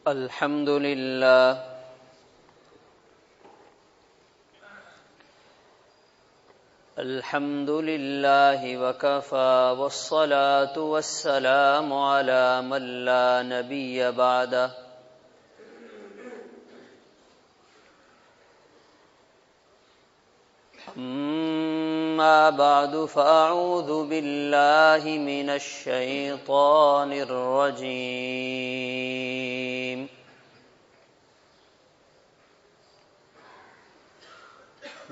الحمد لله وكفى والصلاة والسلام على من لا نبي بعده أما بعد فأعوذ بالله من الشيطان الرجيم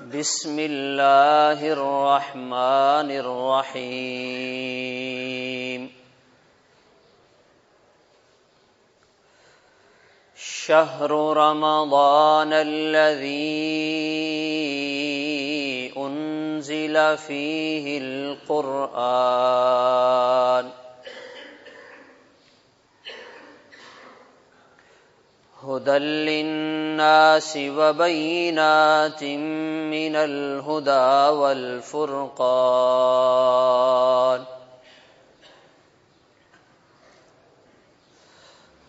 بسم الله الرحمن الرحيم شهر رمضان الذي أنزل فيه القرآن هدى للناس وبينات من الهدى والفرقان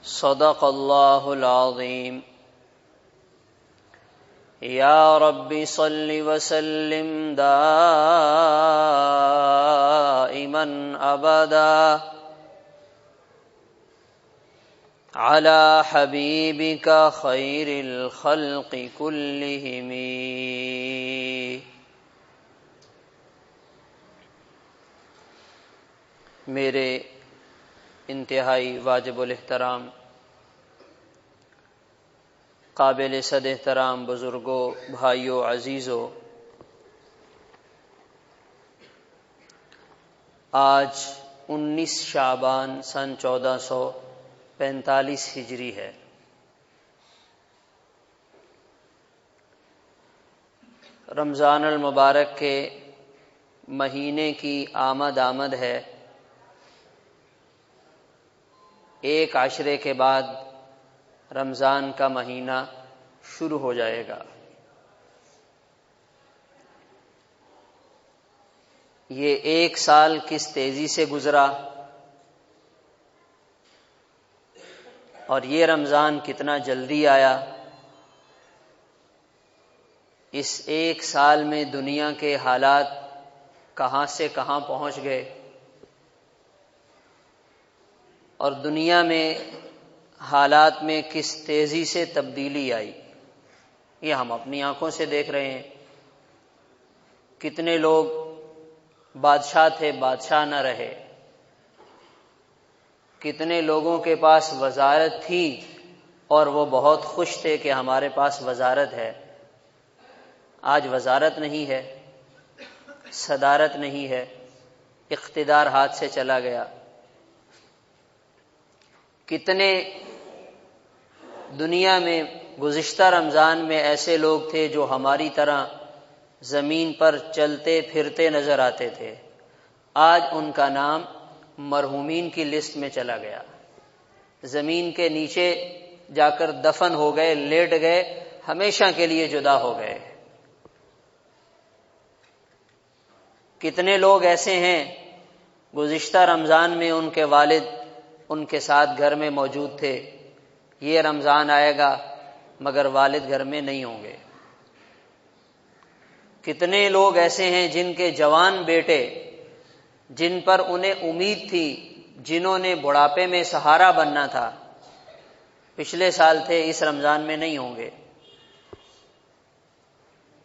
صدق الله العظيم يا رب صل وسلم دائما أبدا على حبيبك خير الخلق كلهم میرے انتہائی واجب الاحترام قابل صد احترام بزرگوں، بھائیوں، عزیزوں، آج 19 شعبان سن 1445 ہجری ہے۔ رمضان المبارک کے مہینے کی آمد ہے۔ ایک عشرے کے بعد رمضان کا مہینہ شروع ہو جائے گا۔ یہ ایک سال کس تیزی سے گزرا اور یہ رمضان کتنا جلدی آیا۔ اس ایک سال میں دنیا کے حالات کہاں سے کہاں پہنچ گئے اور دنیا میں حالات میں کس تیزی سے تبدیلی آئی، یہ ہم اپنی آنکھوں سے دیکھ رہے ہیں۔ کتنے لوگ بادشاہ تھے، بادشاہ نہ رہے۔ کتنے لوگوں کے پاس وزارت تھی اور وہ بہت خوش تھے کہ ہمارے پاس وزارت ہے، آج وزارت نہیں ہے، صدارت نہیں ہے، اقتدار ہاتھ سے چلا گیا۔ کتنے دنیا میں گزشتہ رمضان میں ایسے لوگ تھے جو ہماری طرح زمین پر چلتے پھرتے نظر آتے تھے، آج ان کا نام مرحومین کی لسٹ میں چلا گیا، زمین کے نیچے جا کر دفن ہو گئے، لیٹ گئے، ہمیشہ کے لیے جدا ہو گئے۔ کتنے لوگ ایسے ہیں گزشتہ رمضان میں ان کے والد ان کے ساتھ گھر میں موجود تھے، یہ رمضان آئے گا مگر والد گھر میں نہیں ہوں گے۔ کتنے لوگ ایسے ہیں جن کے جوان بیٹے، جن پر انہیں امید تھی، جنہوں نے بڑھاپے میں سہارا بننا تھا، پچھلے سال تھے، اس رمضان میں نہیں ہوں گے۔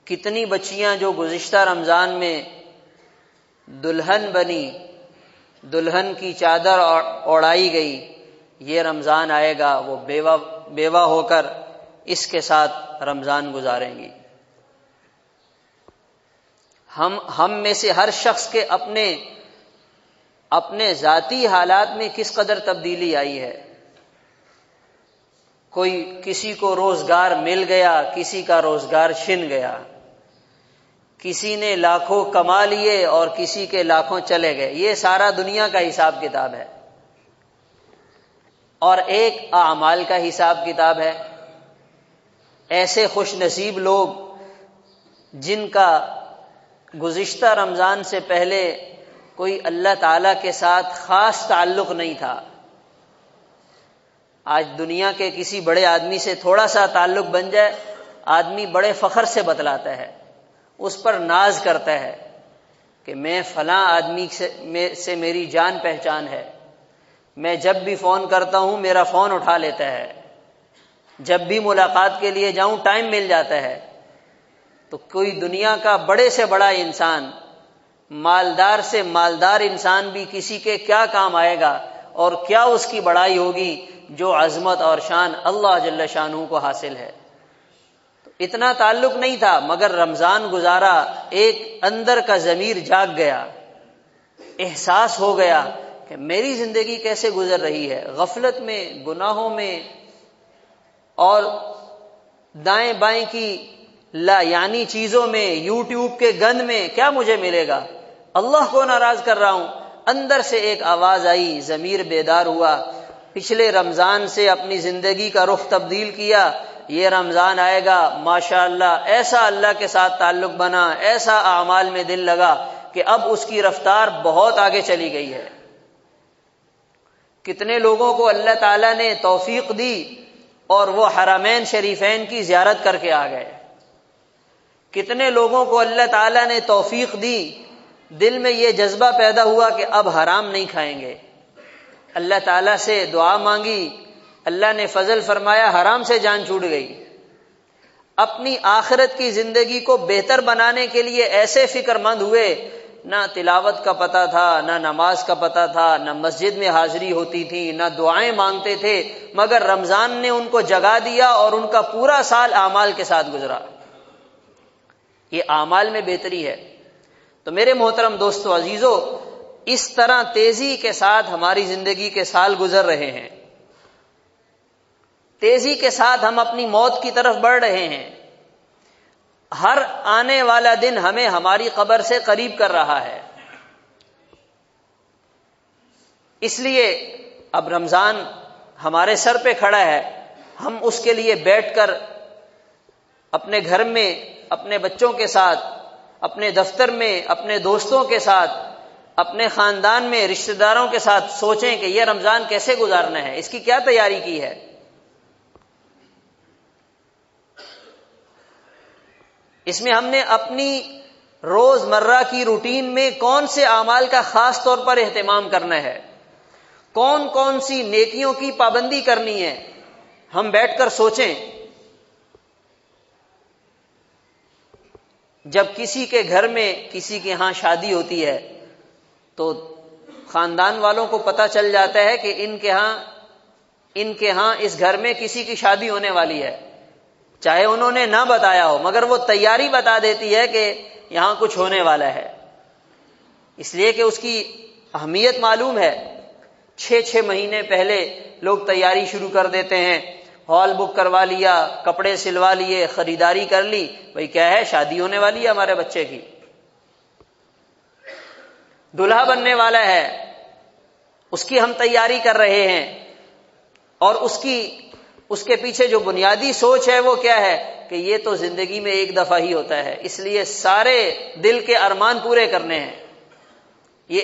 کتنی بچیاں جو گزشتہ رمضان میں دلہن بنی، دلہن کی چادر اوڑھائی گئی، یہ رمضان آئے گا وہ بیوہ ہو کر اس کے ساتھ رمضان گزاریں گی۔ ہم میں سے ہر شخص کے اپنے ذاتی حالات میں کس قدر تبدیلی آئی ہے۔ کسی کو روزگار مل گیا، کسی کا روزگار چھن گیا، کسی نے لاکھوں کما لیے اور کسی کے لاکھوں چلے گئے، یہ سارا دنیا کا حساب کتاب ہے۔ اور ایک اعمال کا حساب کتاب ہے۔ ایسے خوش نصیب لوگ جن کا گزشتہ رمضان سے پہلے کوئی اللہ تعالی کے ساتھ خاص تعلق نہیں تھا، آج دنیا کے کسی بڑے آدمی سے تھوڑا سا تعلق بن جائے، آدمی بڑے فخر سے بتلاتا ہے، اس پر ناز کرتا ہے کہ میں فلاں آدمی سے میری جان پہچان ہے، میں جب بھی فون کرتا ہوں میرا فون اٹھا لیتا ہے، جب بھی ملاقات کے لیے جاؤں ٹائم مل جاتا ہے۔ تو کوئی دنیا کا بڑے سے بڑا انسان، مالدار سے مالدار انسان بھی کسی کے کیا کام آئے گا اور کیا اس کی بڑائی ہوگی جو عظمت اور شان اللہ جل شانہ کو حاصل ہے۔ تو اتنا تعلق نہیں تھا، مگر رمضان گزارا، ایک اندر کا ضمیر جاگ گیا، احساس ہو گیا کہ میری زندگی کیسے گزر رہی ہے، غفلت میں، گناہوں میں اور دائیں بائیں کی لا یعنی چیزوں میں، یوٹیوب کے گند میں کیا مجھے ملے گا، اللہ کو ناراض کر رہا ہوں۔ اندر سے ایک آواز آئی، ضمیر بیدار ہوا، پچھلے رمضان سے اپنی زندگی کا رخ تبدیل کیا، یہ رمضان آئے گا ماشاءاللہ ایسا اللہ کے ساتھ تعلق بنا، ایسا اعمال میں دل لگا کہ اب اس کی رفتار بہت آگے چلی گئی ہے۔ کتنے لوگوں کو اللہ تعالیٰ نے توفیق دی اور وہ حرمین شریفین کی زیارت کر کے آ گئے، کتنے لوگوں کو اللہ تعالیٰ نے توفیق دی، دل میں یہ جذبہ پیدا ہوا کہ اب حرام نہیں کھائیں گے، اللہ تعالیٰ سے دعا مانگی، اللہ نے فضل فرمایا، حرام سے جان چھوٹ گئی۔ اپنی آخرت کی زندگی کو بہتر بنانے کے لیے ایسے فکر مند ہوئے، نہ تلاوت کا پتہ تھا، نہ نماز کا پتہ تھا، نہ مسجد میں حاضری ہوتی تھی، نہ دعائیں مانگتے تھے، مگر رمضان نے ان کو جگا دیا اور ان کا پورا سال اعمال کے ساتھ گزرا۔ یہ اعمال میں بہتری ہے۔ تو میرے محترم دوستو عزیزو، اس طرح تیزی کے ساتھ ہماری زندگی کے سال گزر رہے ہیں، تیزی کے ساتھ ہم اپنی موت کی طرف بڑھ رہے ہیں۔ ہر آنے والا دن ہمیں ہماری قبر سے قریب کر رہا ہے۔ اس لیے اب رمضان ہمارے سر پہ کھڑا ہے، ہم اس کے لیے بیٹھ کر اپنے گھر میں، اپنے بچوں کے ساتھ، اپنے دفتر میں، اپنے دوستوں کے ساتھ، اپنے خاندان میں، رشتہ داروں کے ساتھ سوچیں کہ یہ رمضان کیسے گزارنا ہے، اس کی کیا تیاری کی ہے۔ اس میں ہم نے اپنی روز مرہ کی روٹین میں کون سے اعمال کا خاص طور پر اہتمام کرنا ہے، کون کون سی نیکیوں کی پابندی کرنی ہے، ہم بیٹھ کر سوچیں۔ جب کسی کے گھر میں کسی کے ہاں شادی ہوتی ہے تو خاندان والوں کو پتہ چل جاتا ہے کہ ان کے ہاں اس گھر میں کسی کی شادی ہونے والی ہے، چاہے انہوں نے نہ بتایا ہو، مگر وہ تیاری بتا دیتی ہے کہ یہاں کچھ ہونے والا ہے، اس لیے کہ اس کی اہمیت معلوم ہے۔ 6 مہینے پہلے لوگ تیاری شروع کر دیتے ہیں، ہال بک کروا لیا، کپڑے سلوا لیے، خریداری کر لی، بھئی کیا ہے، شادی ہونے والی ہے ہمارے بچے کی، دلہا بننے والا ہے، اس کی ہم تیاری کر رہے ہیں۔ اور اس کے پیچھے جو بنیادی سوچ ہے وہ کیا ہے کہ یہ تو زندگی میں ایک دفعہ ہی ہوتا ہے، اس لیے سارے دل کے ارمان پورے کرنے ہیں۔ یہ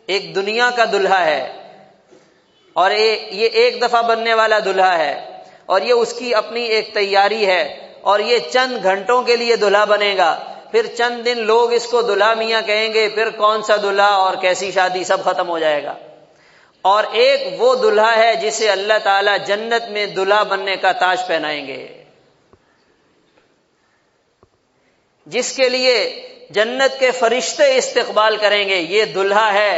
ایک دنیا کا دلہا ہے اور یہ ایک دفعہ بننے والا دلہا ہے، اور یہ اس کی اپنی ایک تیاری ہے، اور یہ چند گھنٹوں کے لیے دلہا بنے گا، پھر چند دن لوگ اس کو دلہا میاں کہیں گے، پھر کون سا دلہا اور کیسی شادی، سب ختم ہو جائے گا۔ اور ایک وہ دلہا ہے جسے اللہ تعالیٰ جنت میں دلہا بننے کا تاج پہنائیں گے، جس کے لیے جنت کے فرشتے استقبال کریں گے، یہ دلہا ہے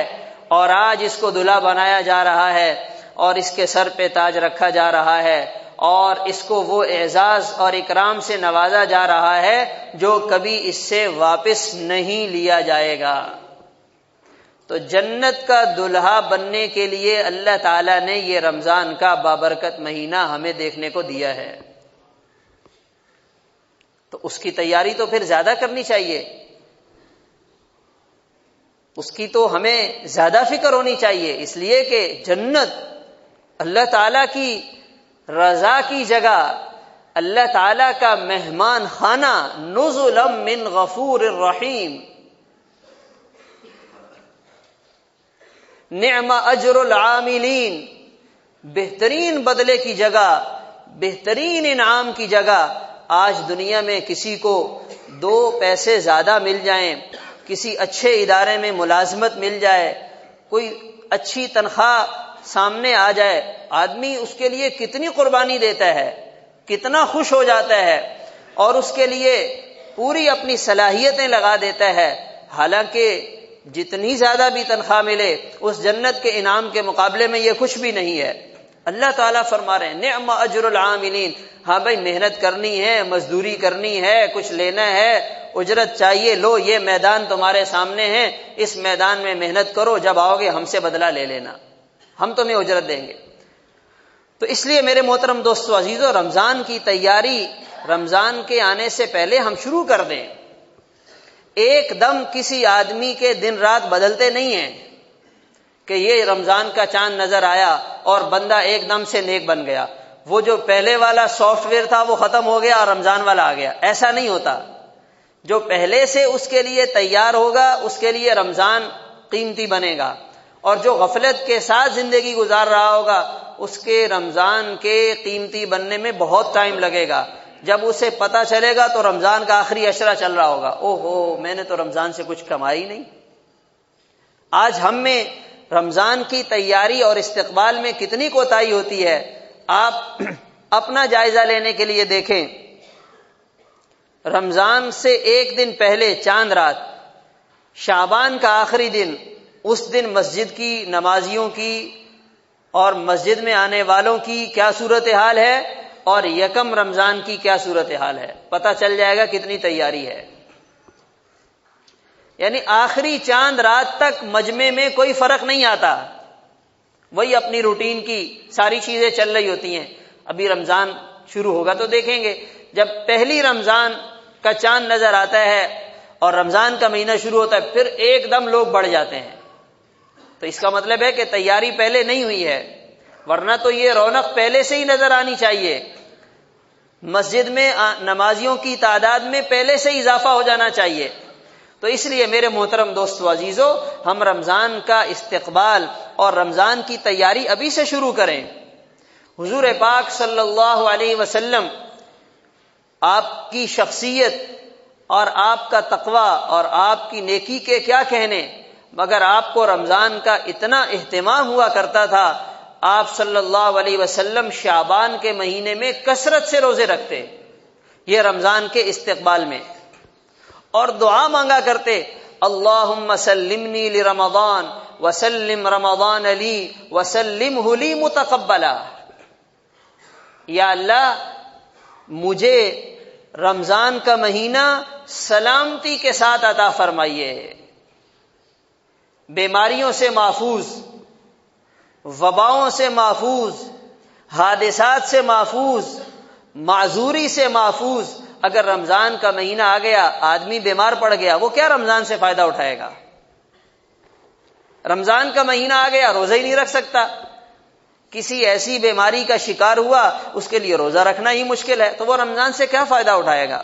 اور آج اس کو دلہا بنایا جا رہا ہے اور اس کے سر پہ تاج رکھا جا رہا ہے اور اس کو وہ اعزاز اور اکرام سے نوازا جا رہا ہے جو کبھی اس سے واپس نہیں لیا جائے گا۔ تو جنت کا دلہا بننے کے لیے اللہ تعالیٰ نے یہ رمضان کا بابرکت مہینہ ہمیں دیکھنے کو دیا ہے، تو اس کی تیاری تو پھر زیادہ کرنی چاہیے، اس کی تو ہمیں زیادہ فکر ہونی چاہیے، اس لیے کہ جنت اللہ تعالیٰ کی رضا کی جگہ، اللہ تعالیٰ کا مہمان خانہ، نزلا من غفور الرحیم، نعم اجر العاملین، بہترین بدلے کی جگہ، بہترین انعام کی جگہ آج دنیا میں کسی کو 2 پیسے زیادہ مل جائیں، کسی اچھے ادارے میں ملازمت مل جائے، کوئی اچھی تنخواہ سامنے آ جائے، آدمی اس کے لیے کتنی قربانی دیتا ہے، کتنا خوش ہو جاتا ہے اور اس کے لیے پوری اپنی صلاحیتیں لگا دیتا ہے، حالانکہ جتنی زیادہ بھی تنخواہ ملے اس جنت کے انعام کے مقابلے میں یہ کچھ بھی نہیں ہے۔ اللہ تعالیٰ فرما رہے ہیں نعم اجر العاملین، ہاں بھائی محنت کرنی ہے، مزدوری کرنی ہے، کچھ لینا ہے، اجرت چاہیے، لو یہ میدان تمہارے سامنے ہے، اس میدان میں محنت کرو، جب آؤ گے ہم سے بدلہ لے لینا، ہم تمہیں اجرت دیں گے۔ تو اس لیے میرے محترم دوستو عزیزو، رمضان کی تیاری رمضان کے آنے سے پہلے ہم شروع کر دیں۔ ایک دم کسی آدمی کے دن رات بدلتے نہیں ہیں کہ یہ رمضان کا چاند نظر آیا اور بندہ ایک دم سے نیک بن گیا، وہ جو پہلے والا سافٹ ویئر تھا وہ ختم ہو گیا اور رمضان والا آ گیا، ایسا نہیں ہوتا۔ جو پہلے سے اس کے لیے تیار ہوگا اس کے لیے رمضان قیمتی بنے گا، اور جو غفلت کے ساتھ زندگی گزار رہا ہوگا اس کے رمضان کے قیمتی بننے میں بہت ٹائم لگے گا۔ جب اسے پتہ چلے گا تو رمضان کا آخری عشرہ چل رہا ہوگا، او ہو میں نے تو رمضان سے کچھ کمائی نہیں۔ آج ہم میں رمضان کی تیاری اور استقبال میں کتنی کوتاہی ہوتی ہے، آپ اپنا جائزہ لینے کے لیے دیکھیں۔ رمضان سے ایک دن پہلے چاند رات، شعبان کا آخری دن، اس دن مسجد کی، نمازیوں کی اور مسجد میں آنے والوں کی کیا صورتحال ہے اور یکم رمضان کی کیا صورتحال ہے، پتہ چل جائے گا کتنی تیاری ہے۔ یعنی آخری چاند رات تک مجمع میں کوئی فرق نہیں آتا، وہی اپنی روٹین کی ساری چیزیں چل رہی ہوتی ہیں۔ ابھی رمضان شروع ہوگا تو دیکھیں گے، جب پہلی رمضان کا چاند نظر آتا ہے اور رمضان کا مہینہ شروع ہوتا ہے پھر ایک دم لوگ بڑھ جاتے ہیں، تو اس کا مطلب ہے کہ تیاری پہلے نہیں ہوئی ہے، ورنہ تو یہ رونق پہلے سے ہی نظر آنی چاہیے۔ مسجد میں نمازیوں کی تعداد میں پہلے سے اضافہ ہو جانا چاہیے۔ تو اس لیے میرے محترم دوستو عزیزو، ہم رمضان کا استقبال اور رمضان کی تیاری ابھی سے شروع کریں۔ حضور پاک صلی اللہ علیہ وسلم، آپ کی شخصیت اور آپ کا تقوی اور آپ کی نیکی کے کیا کہنے، مگر آپ کو رمضان کا اتنا اہتمام ہوا کرتا تھا، آپ صلی اللہ علیہ وسلم شعبان کے مہینے میں کثرت سے روزے رکھتے، یہ رمضان کے استقبال میں، اور دعا مانگا کرتے، اللہم سلمنی لرمضان وسلم رمضان لی وسلمہ لی متقبلا، یا اللہ مجھے رمضان کا مہینہ سلامتی کے ساتھ عطا فرمائیے، بیماریوں سے محفوظ، وباؤں سے محفوظ، حادثات سے محفوظ، معذوری سے محفوظ۔ اگر رمضان کا مہینہ آ گیا، آدمی بیمار پڑ گیا، وہ کیا رمضان سے فائدہ اٹھائے گا؟ رمضان کا مہینہ آ گیا، روزہ ہی نہیں رکھ سکتا، کسی ایسی بیماری کا شکار ہوا اس کے لیے روزہ رکھنا ہی مشکل ہے، تو وہ رمضان سے کیا فائدہ اٹھائے گا؟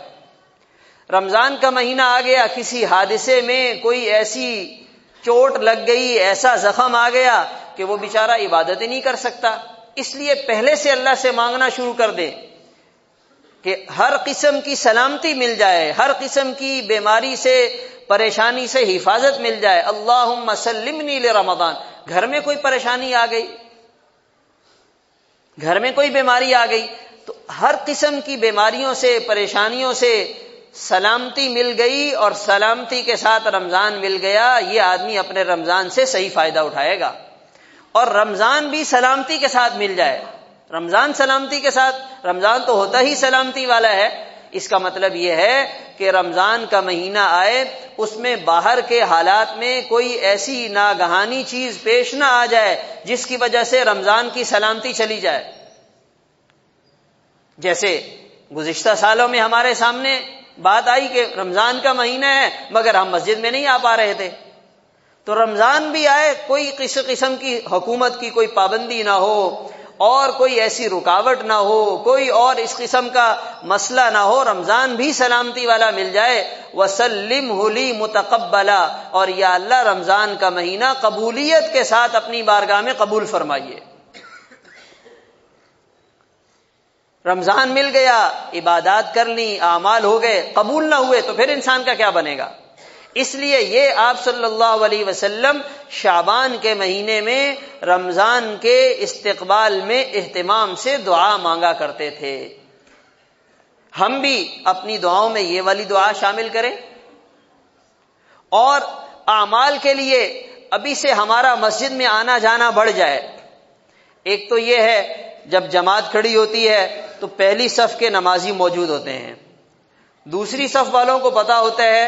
رمضان کا مہینہ آ گیا، کسی حادثے میں کوئی ایسی چوٹ لگ گئی، ایسا زخم آ گیا کہ وہ بیچارہ عبادت ہی نہیں کر سکتا، اس لیے پہلے سے اللہ سے مانگنا شروع کر دے کہ ہر قسم کی سلامتی مل جائے، ہر قسم کی بیماری سے، پریشانی سے حفاظت مل جائے۔ اللہم سلمنی لرمضان، گھر میں کوئی پریشانی آ گئی، گھر میں کوئی بیماری آ گئی تو ہر قسم کی بیماریوں سے، پریشانیوں سے سلامتی مل گئی، اور سلامتی کے ساتھ رمضان مل گیا، یہ آدمی اپنے رمضان سے صحیح فائدہ اٹھائے گا۔ اور رمضان بھی سلامتی کے ساتھ مل جائے، رمضان سلامتی کے ساتھ، رمضان تو ہوتا ہی سلامتی والا ہے، اس کا مطلب یہ ہے کہ رمضان کا مہینہ آئے، اس میں باہر کے حالات میں کوئی ایسی ناگہانی چیز پیش نہ آ جائے جس کی وجہ سے رمضان کی سلامتی چلی جائے۔ جیسے گزشتہ سالوں میں ہمارے سامنے بات آئی کہ رمضان کا مہینہ ہے مگر ہم مسجد میں نہیں آ پا رہے تھے، تو رمضان بھی آئے، کوئی کسی قسم کی حکومت کی کوئی پابندی نہ ہو اور کوئی ایسی رکاوٹ نہ ہو، کوئی اور اس قسم کا مسئلہ نہ ہو، رمضان بھی سلامتی والا مل جائے۔ وَسَلِّمْهُ لِي مُتَقَبَّلًا، اور یا اللہ رمضان کا مہینہ قبولیت کے ساتھ اپنی بارگاہ میں قبول فرمائیے۔ رمضان مل گیا، عبادات کر لی، اعمال ہو گئے، قبول نہ ہوئے تو پھر انسان کا کیا بنے گا؟ اس لیے یہ آپ صلی اللہ علیہ وسلم شعبان کے مہینے میں رمضان کے استقبال میں اہتمام سے دعا مانگا کرتے تھے۔ ہم بھی اپنی دعاؤں میں یہ والی دعا شامل کریں، اور اعمال کے لیے ابھی سے ہمارا مسجد میں آنا جانا بڑھ جائے۔ ایک تو یہ ہے، جب جماعت کھڑی ہوتی ہے تو پہلی صف کے نمازی موجود ہوتے ہیں، دوسری صف والوں کو پتا ہوتا ہے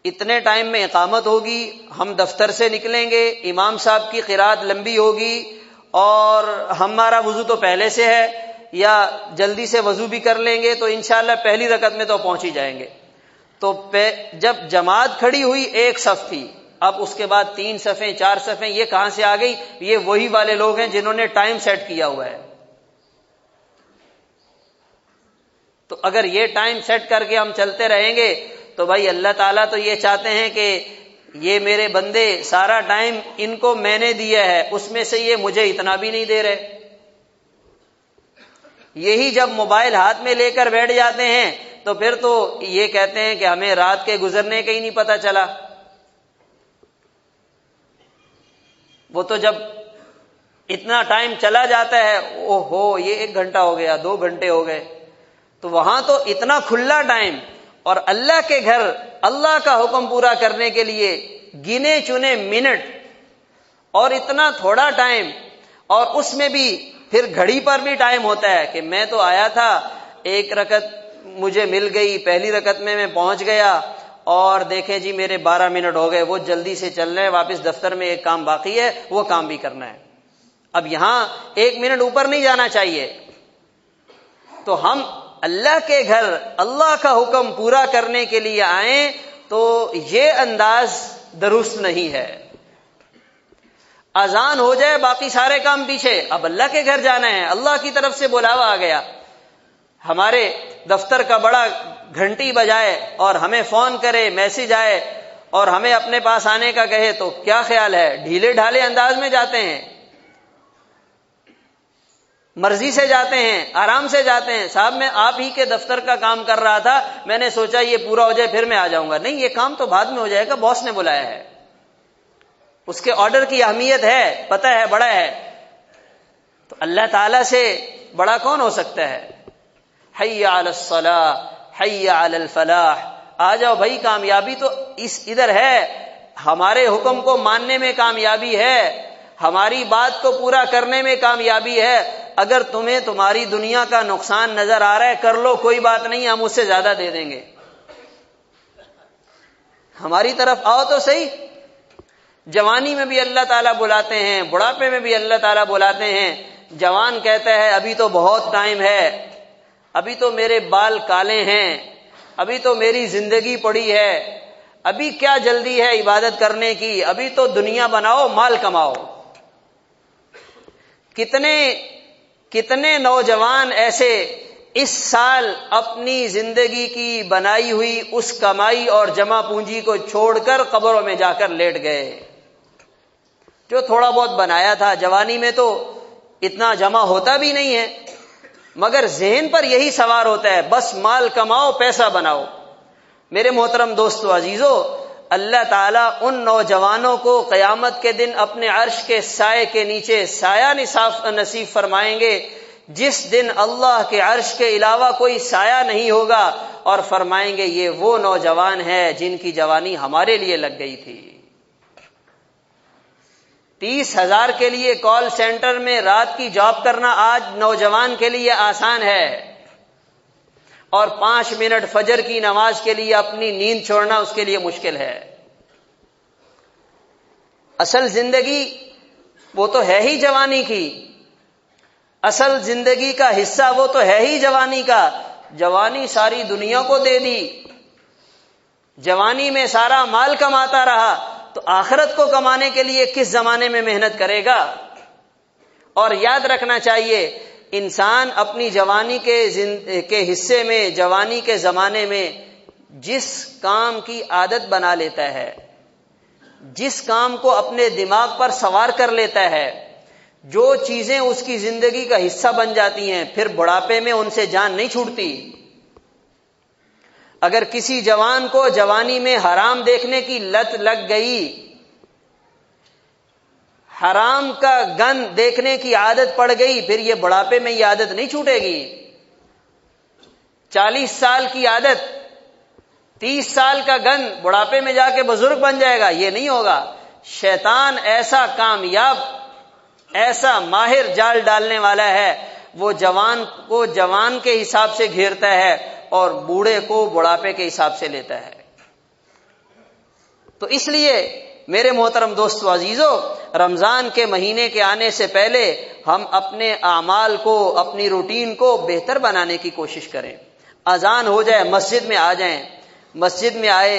اتنے ٹائم میں اقامت ہوگی، ہم دفتر سے نکلیں گے، امام صاحب کی قرات لمبی ہوگی، اور ہمارا وضو تو پہلے سے ہے، یا جلدی سے وضو بھی کر لیں گے تو انشاءاللہ پہلی رکعت میں تو پہنچ ہی جائیں گے۔ تو جب جماعت کھڑی ہوئی ایک صف تھی، اب اس کے بعد 3 صفیں 4 صفیں، یہ کہاں سے آ گئی؟ یہ وہی والے لوگ ہیں جنہوں نے ٹائم سیٹ کیا ہوا ہے۔ تو اگر یہ ٹائم سیٹ کر کے ہم چلتے رہیں گے تو بھائی اللہ تعالیٰ تو یہ چاہتے ہیں کہ یہ میرے بندے سارا ٹائم ان کو میں نے دیا ہے، اس میں سے یہ مجھے اتنا بھی نہیں دے رہے۔ یہی جب موبائل ہاتھ میں لے کر بیٹھ جاتے ہیں تو پھر تو یہ کہتے ہیں کہ ہمیں رات کے گزرنے کا ہی نہیں پتا چلا۔ وہ تو جب اتنا ٹائم چلا جاتا ہے، او ہو یہ 1 گھنٹہ ہو گیا، 2 گھنٹے ہو گئے، تو وہاں تو اتنا کھلا ٹائم، اور اللہ کے گھر اللہ کا حکم پورا کرنے کے لیے گنے چنے منٹ اور اتنا تھوڑا ٹائم، اور اس میں بھی پھر گھڑی پر بھی ٹائم ہوتا ہے کہ میں تو آیا تھا، 1 رکعت مجھے مل گئی، پہلی رکعت میں پہنچ گیا، اور دیکھیں جی میرے 12 منٹ ہو گئے، وہ جلدی سے چل رہے ہیں، واپس دفتر میں ایک کام باقی ہے، وہ کام بھی کرنا ہے۔ اب یہاں 1 منٹ اوپر نہیں جانا چاہیے۔ تو ہم اللہ کے گھر اللہ کا حکم پورا کرنے کے لیے آئیں تو یہ انداز درست نہیں ہے۔ اذان ہو جائے باقی سارے کام پیچھے، اب اللہ کے گھر جانا ہے، اللہ کی طرف سے بلاوا آ گیا، ہمارے دفتر کا بڑا گھنٹی بجائے اور ہمیں فون کرے، میسج آئے اور ہمیں اپنے پاس آنے کا کہے تو کیا خیال ہے؟ ڈھیلے ڈھالے انداز میں جاتے ہیں، مرضی سے جاتے ہیں، آرام سے جاتے ہیں۔ صاحب میں آپ ہی کے دفتر کا کام کر رہا تھا، میں نے سوچا یہ پورا ہو جائے پھر میں آ جاؤں گا۔ نہیں، یہ کام تو بعد میں ہو جائے گا، باس نے بلایا ہے، اس کے آرڈر کی اہمیت ہے، پتہ ہے، بڑا ہے۔ تو اللہ تعالی سے بڑا کون ہو سکتا ہے؟ حی علی الصلاح، حی علی الفلاح، آ جاؤ بھائی، کامیابی تو ادھر ہے، ہمارے حکم کو ماننے میں کامیابی ہے، ہماری بات کو پورا کرنے میں کامیابی ہے۔ اگر تمہیں تمہاری دنیا کا نقصان نظر آ رہا ہے کر لو، کوئی بات نہیں، ہم اس سے زیادہ دے دیں گے، ہماری طرف آؤ تو صحیح۔ جوانی میں بھی اللہ تعالیٰ بلاتے ہیں، بڑھاپے میں بھی اللہ تعالیٰ بلاتے ہیں۔ جوان کہتا ہے ابھی تو بہت ٹائم ہے، ابھی تو میرے بال کالے ہیں، ابھی تو میری زندگی پڑی ہے، ابھی کیا جلدی ہے عبادت کرنے کی، ابھی تو دنیا بناؤ، مال کماؤ۔ کتنے نوجوان ایسے اس سال اپنی زندگی کی بنائی ہوئی اس کمائی اور جمع پونجی کو چھوڑ کر قبروں میں جا کر لیٹ گئے۔ جو تھوڑا بہت بنایا تھا جوانی میں تو اتنا جمع ہوتا بھی نہیں ہے، مگر ذہن پر یہی سوار ہوتا ہے بس مال کماؤ، پیسہ بناؤ۔ میرے محترم دوستو عزیزو، اللہ تعالیٰ ان نوجوانوں کو قیامت کے دن اپنے عرش کے سائے کے نیچے سایہ نصیب فرمائیں گے، جس دن اللہ کے عرش کے علاوہ کوئی سایہ نہیں ہوگا، اور فرمائیں گے یہ وہ نوجوان ہیں جن کی جوانی ہمارے لیے لگ گئی تھی۔ 30,000 کے لیے کال سینٹر میں رات کی جاب کرنا آج نوجوان کے لیے آسان ہے، اور 5 منٹ فجر کی نماز کے لیے اپنی نیند چھوڑنا اس کے لیے مشکل ہے۔ اصل زندگی وہ تو ہے ہی جوانی کی، اصل زندگی کا حصہ وہ تو ہے ہی جوانی کا۔ جوانی ساری دنیا کو دے دی، جوانی میں سارا مال کماتا رہا تو آخرت کو کمانے کے لیے کس زمانے میں محنت کرے گا؟ اور یاد رکھنا چاہیے، انسان اپنی جوانی کے حصے میں، جوانی کے زمانے میں جس کام کی عادت بنا لیتا ہے، جس کام کو اپنے دماغ پر سوار کر لیتا ہے، جو چیزیں اس کی زندگی کا حصہ بن جاتی ہیں پھر بڑھاپے میں ان سے جان نہیں چھوٹتی۔ اگر کسی جوان کو جوانی میں حرام دیکھنے کی لت لگ گئی، حرام کا گند دیکھنے کی عادت پڑ گئی، پھر یہ بڑھاپے میں یہ عادت نہیں چھوٹے گی۔ 40 سال کی عادت، 30 سال کا گند بڑھاپے میں جا کے بزرگ بن جائے گا، یہ نہیں ہوگا۔ شیطان ایسا کامیاب، ایسا ماہر جال ڈالنے والا ہے، وہ جوان کو جوان کے حساب سے گھیرتا ہے اور بوڑھے کو بڑھاپے کے حساب سے لیتا ہے۔ تو اس لیے میرے محترم دوستو عزیزو، رمضان کے مہینے کے آنے سے پہلے ہم اپنے اعمال کو، اپنی روٹین کو بہتر بنانے کی کوشش کریں۔ اذان ہو جائے مسجد میں آ جائیں، مسجد میں آئے،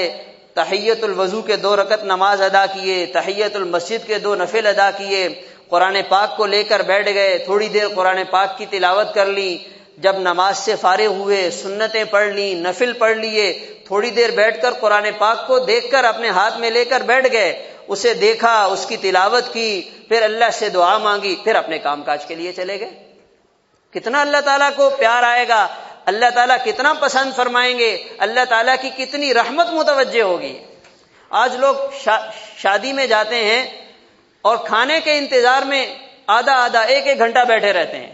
تحیت الوضو کے 2 رکعت نماز ادا کیے، تحیت المسجد کے 2 نفل ادا کیے، قرآن پاک کو لے کر بیٹھ گئے، تھوڑی دیر قرآن پاک کی تلاوت کر لی، جب نماز سے فارغ ہوئے سنتیں پڑھ لی، نفل پڑھ لیے، تھوڑی دیر بیٹھ کر قرآن پاک کو دیکھ کر اپنے ہاتھ میں لے کر بیٹھ گئے، اسے دیکھا، اس کی تلاوت کی، پھر اللہ سے دعا مانگی، پھر اپنے کام کاج کے لیے چلے گئے۔ کتنا اللہ تعالیٰ کو پیار آئے گا، اللہ تعالیٰ کتنا پسند فرمائیں گے، اللہ تعالیٰ کی کتنی رحمت متوجہ ہوگی۔ آج لوگ شادی میں جاتے ہیں اور کھانے کے انتظار میں آدھا 1 گھنٹہ بیٹھے رہتے ہیں،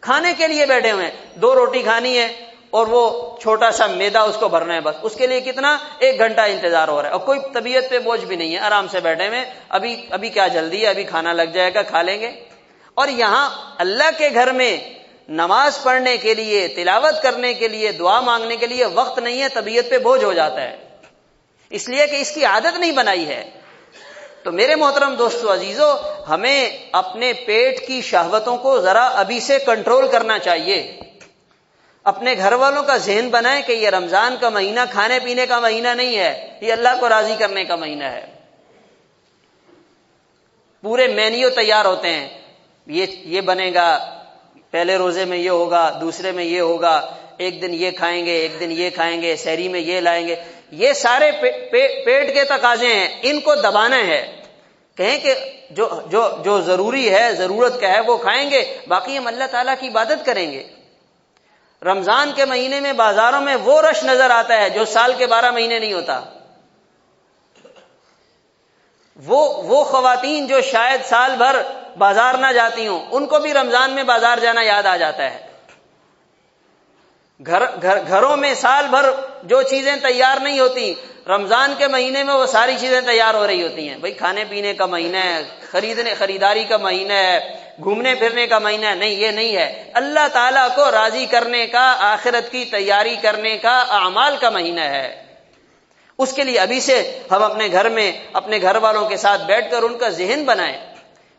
کھانے کے لیے بیٹھے ہوئے ہیں، 2 روٹی کھانی ہے اور وہ چھوٹا سا میدا اس کو بھرنا ہے، بس اس کے لیے کتنا 1 گھنٹہ انتظار ہو رہا ہے، اور کوئی طبیعت پہ بوجھ بھی نہیں ہے، آرام سے بیٹھے ہوئے، ابھی کیا جلدی ہے، ابھی کھانا لگ جائے گا، کھا لیں گے۔ اور یہاں اللہ کے گھر میں نماز پڑھنے کے لیے، تلاوت کرنے کے لیے، دعا مانگنے کے لیے وقت نہیں ہے، طبیعت پہ بوجھ ہو جاتا ہے، اس لیے کہ اس کی عادت نہیں بنائی ہے۔ تو میرے محترم دوستو عزیزو، ہمیں اپنے پیٹ کی شہوتوں کو ذرا ابھی سے کنٹرول کرنا چاہیے۔ اپنے گھر والوں کا ذہن بنائیں کہ یہ رمضان کا مہینہ کھانے پینے کا مہینہ نہیں ہے، یہ اللہ کو راضی کرنے کا مہینہ ہے۔ پورے مینیو تیار ہوتے ہیں، یہ بنے گا، پہلے روزے میں یہ ہوگا، دوسرے میں یہ ہوگا، ایک دن یہ کھائیں گے، ایک دن یہ کھائیں گے، سحری میں یہ لائیں گے۔ یہ سارے پیٹ کے تقاضے ہیں، ان کو دبانا ہے۔ کہیں کہ جو ضروری ہے، ضرورت کا ہے وہ کھائیں گے، باقی ہم اللہ تعالیٰ کی عبادت کریں گے۔ رمضان کے مہینے میں بازاروں میں وہ رش نظر آتا ہے جو سال کے 12 مہینے نہیں ہوتا۔ وہ خواتین جو شاید سال بھر بازار نہ جاتی ہوں، ان کو بھی رمضان میں بازار جانا یاد آ جاتا ہے۔ گھروں میں سال بھر جو چیزیں تیار نہیں ہوتی، رمضان کے مہینے میں وہ ساری چیزیں تیار ہو رہی ہوتی ہیں۔ بھئی کھانے پینے کا مہینہ ہے، خریداری کا مہینہ ہے، گھومنے پھرنے کا مہینہ ہے۔ نہیں، یہ نہیں ہے، اللہ تعالیٰ کو راضی کرنے کا، آخرت کی تیاری کرنے کا، اعمال کا مہینہ ہے۔ اس کے لیے ابھی سے ہم اپنے گھر میں اپنے گھر والوں کے ساتھ بیٹھ کر ان کا ذہن بنائیں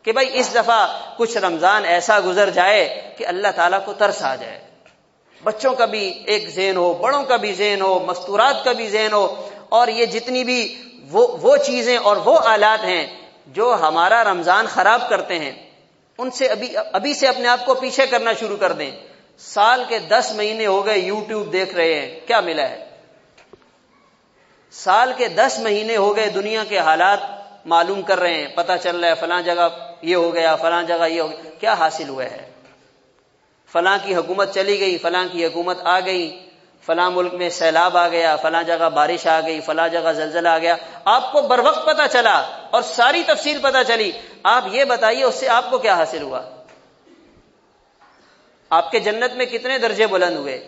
کہ بھائی اس دفعہ کچھ رمضان ایسا گزر جائے کہ اللہ تعالیٰ کو ترس آ جائے۔ بچوں کا بھی ایک ذہن ہو، بڑوں کا بھی ذہن ہو، مستورات کا بھی ذہن ہو، اور یہ جتنی بھی وہ چیزیں اور وہ آلات ہیں جو ہمارا رمضان خراب کرتے ہیں، ان سے ابھی سے اپنے آپ کو پیچھے کرنا شروع کر دیں۔ سال کے 10 مہینے ہو گئے یوٹیوب دیکھ رہے ہیں، کیا ملا ہے؟ سال کے 10 مہینے ہو گئے دنیا کے حالات معلوم کر رہے ہیں، پتہ چل رہا ہے فلاں جگہ یہ ہو گیا، فلاں جگہ یہ ہو گیا، کیا حاصل ہوا ہے؟ فلاں کی حکومت چلی گئی، فلاں کی حکومت آ گئی، فلاں ملک میں سیلاب آ گیا، فلاں جگہ بارش آ گئی، فلاں جگہ زلزلہ آ گیا، آپ کو بر وقت پتہ چلا اور ساری تفصیل پتہ چلی۔ آپ یہ بتائیے اس سے آپ کو کیا حاصل ہوا؟ آپ کے جنت میں کتنے درجے بلند ہوئے؟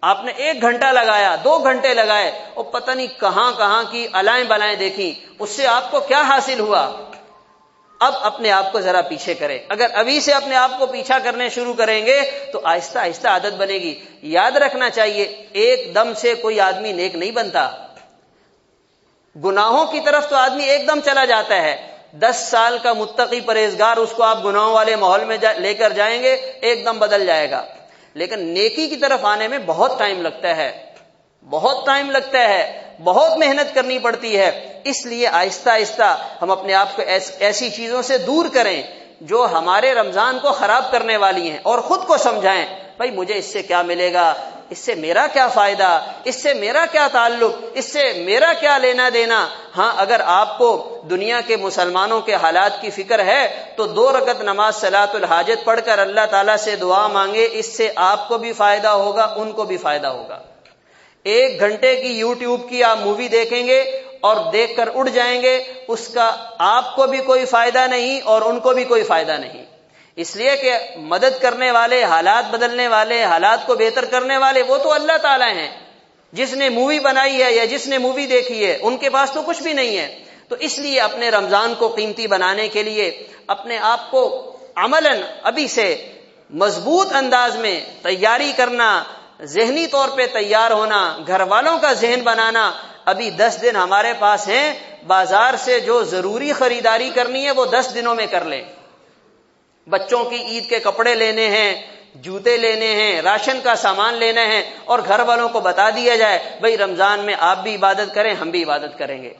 آپ نے 1 گھنٹہ لگایا، 2 گھنٹے لگائے اور پتہ نہیں کہاں کہاں کی الائیں بلائیں دیکھی، اس سے آپ کو کیا حاصل ہوا؟ اب اپنے آپ کو ذرا پیچھے کریں۔ اگر ابھی سے اپنے آپ کو پیچھا کرنے شروع کریں گے تو آہستہ آہستہ عادت بنے گی۔ یاد رکھنا چاہیے، ایک دم سے کوئی آدمی نیک نہیں بنتا۔ گناہوں کی طرف تو آدمی ایک دم چلا جاتا ہے۔ 10 سال کا متقی پرہیزگار، اس کو آپ گناہوں والے ماحول میں لے کر جائیں گے، ایک دم بدل جائے گا۔ لیکن نیکی کی طرف آنے میں بہت ٹائم لگتا ہے، بہت ٹائم لگتا ہے، بہت محنت کرنی پڑتی ہے۔ اس لیے آہستہ آہستہ ہم اپنے آپ کو ایسی چیزوں سے دور کریں جو ہمارے رمضان کو خراب کرنے والی ہیں، اور خود کو سمجھائیں بھائی مجھے اس سے کیا ملے گا، اس سے میرا کیا فائدہ، اس سے میرا کیا تعلق، اس سے میرا کیا لینا دینا۔ ہاں اگر آپ کو دنیا کے مسلمانوں کے حالات کی فکر ہے تو 2 رکعت نماز صلاۃ الحاجت پڑھ کر اللہ تعالیٰ سے دعا مانگے، اس سے آپ کو بھی فائدہ ہوگا، ان کو بھی فائدہ ہوگا۔ 1 گھنٹے کی یوٹیوب کی آپ مووی دیکھیں گے اور دیکھ کر اڑ جائیں گے، اس کا آپ کو بھی کوئی فائدہ نہیں اور ان کو بھی کوئی فائدہ نہیں، اس لیے کہ مدد کرنے والے، حالات بدلنے والے، حالات کو بہتر کرنے والے وہ تو اللہ تعالیٰ ہیں۔ جس نے مووی بنائی ہے یا جس نے مووی دیکھی ہے ان کے پاس تو کچھ بھی نہیں ہے۔ تو اس لیے اپنے رمضان کو قیمتی بنانے کے لیے اپنے آپ کو عملاً ابھی سے مضبوط انداز میں تیاری کرنا، ذہنی طور پہ تیار ہونا، گھر والوں کا ذہن بنانا۔ ابھی 10 دن ہمارے پاس ہیں، بازار سے جو ضروری خریداری کرنی ہے وہ 10 دنوں میں کر لیں۔ بچوں کی عید کے کپڑے لینے ہیں، جوتے لینے ہیں، راشن کا سامان لینا ہے، اور گھر والوں کو بتا دیا جائے بھئی رمضان میں آپ بھی عبادت کریں، ہم بھی عبادت کریں گے،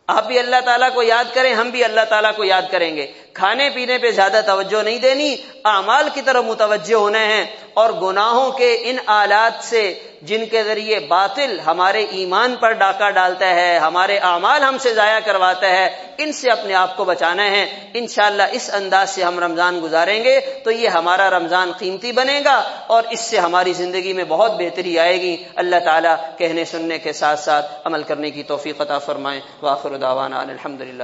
آپ بھی اللہ تعالیٰ کو یاد کریں، ہم بھی اللہ تعالیٰ کو یاد کریں گے۔ کھانے پینے پہ زیادہ توجہ نہیں دینی، اعمال کی طرف متوجہ ہونا ہے، اور گناہوں کے ان آلات سے جن کے ذریعے باطل ہمارے ایمان پر ڈاکہ ڈالتا ہے، ہمارے اعمال ہم سے ضائع کرواتا ہے، ان سے اپنے آپ کو بچانا ہے۔ انشاءاللہ اس انداز سے ہم رمضان گزاریں گے تو یہ ہمارا رمضان قیمتی بنے گا اور اس سے ہماری زندگی میں بہت بہتری آئے گی۔ اللہ تعالیٰ کہنے سننے کے ساتھ ساتھ عمل کرنے کی توفیق عطا فرمائے۔ وآخر دعوانا الحمدللہ۔